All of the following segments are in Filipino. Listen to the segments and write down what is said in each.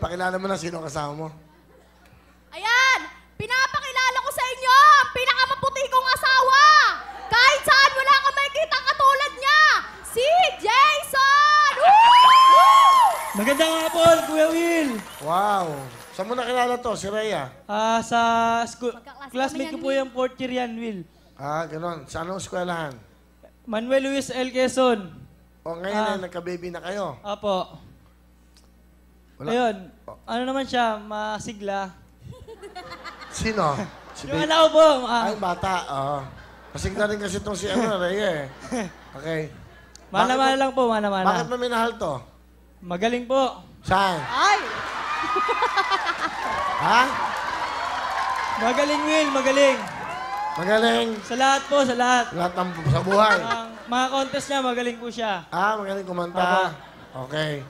pakilala mo na sino kasama mo. Ayan! Pinapakilala ko sa inyo ang pinakamaputi kong asawa! Kahit saan wala kang makikita katulad niya! Si Jason! Woo! Magandang hapon, Kuya Will. Wow. Saan mo nakilala to? Si Rhea? Sa school, Magkaklase classmate kami ko yan, po yung fourth year yan, Will. Ganon. Sa anong eskwelahan? Manuel Luis L. Quezon. O ngayon ay nagka-baby na kayo. Apo. Wala. Ayun, ano naman siya, masigla. Sino? Si Yung anak ko po, Ay, bata. Oo. Kasi na rin kasi itong si Rhea eh. Okay. mana-mana lang po, mana-mana. Bakit mo minahal to? Magaling po. Saan? Ay! Ha? Magaling, Will, magaling. Magaling. Sa lahat po, sa lahat. Lahat ng sa buhay. Ang mga contest niya, magaling po siya. Magaling kumanta. Okay.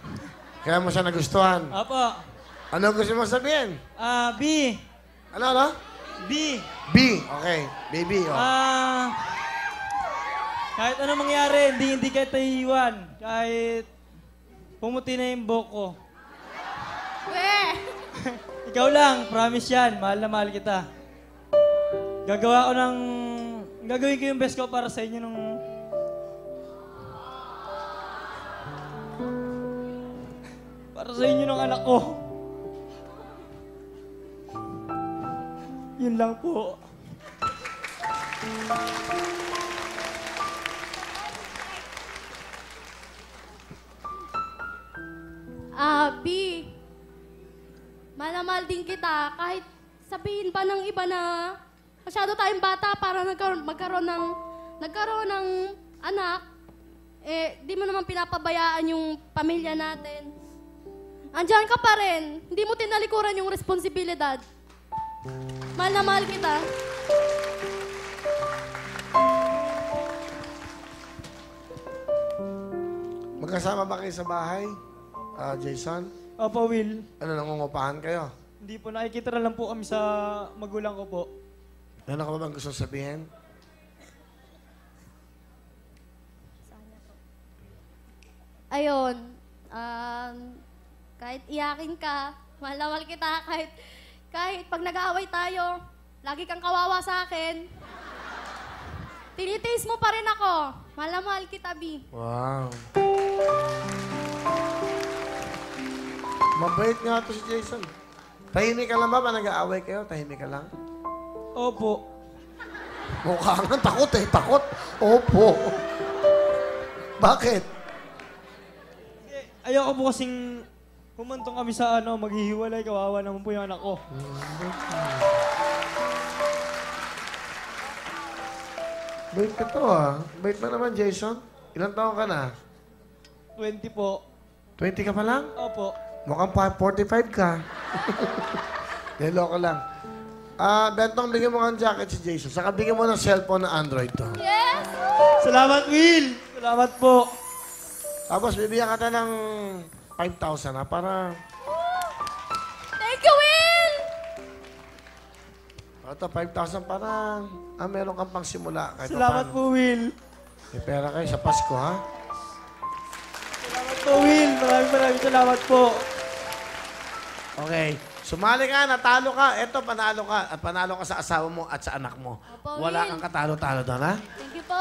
Kaya mo siya nagustuhan. Apo. Ano gusto mo sabihin? B. Ano? B. B. Okay. Baby. Oh. Kahit ano mangyari, hindi kita iiwan. Kahit pumuti na yung buhok ko. Weh! Ikaw lang, promise yan. Mahal na mahal kita. Gagawin ko yung best ko para sa inyo nung... Para sa inyo ng anak ko. Yun lang po. B. Mahal na mahal din kita kahit sabihin pa ng iba na masyado tayong bata para nagkaroon ng anak. Di mo naman pinapabayaan yung pamilya natin. Andiyan ka pa rin. Hindi mo tinalikuran yung responsibilidad. Mahal na mahal kita. Magkasama ba kayo sa bahay? Jason? Opo, Will. Ano, nangungupahan kayo? Hindi po, nakikita na lang po kami sa magulang ko po. Ano ka ba bang gusto sabihin? Ayun. Kahit iyakin ka, mahal na mahal kita. Kahit pag nag-aaway tayo, lagi kang kawawa sa akin. Tinitiis mo pa rin ako. Mahal na mahal kita, B. Wow. Mabait nga to si Jason. Tahimik ka lang ba? Nag-aaway kayo? Tahimik ka lang? Opo. Mukha nga. Takot eh. Takot. Opo. Bakit? Ayoko po kasing humantong kami sa maghihiwalay. Kawawa naman po yung anak ko. Bait ka to Bait ba naman, Jason? Ilang taon ka na? 20 po. 20 ka pa lang? Opo. Mukhang 45 ka. Hello ka lang. Bentong, bigyan mo ng jacket si Jason. Saka bigyan mo ng cellphone na Android to. Yes! Salamat, Will! Salamat po. Tapos bibigyan ka ng 5,000 para... Thank you, Will! Ito, 5,000 para meron kang pang simula. Kahit Salamat po, Will. May pera kayo sa Pasko, ha? Salamat po, Will. Maraming salamat po. Okay. Sumali ka, natalo ka. Eto, panalo ka. At panalo ka sa asawa mo at sa anak mo. Opo, Wala Will. kang katalo-talo doon, ha? Thank you po.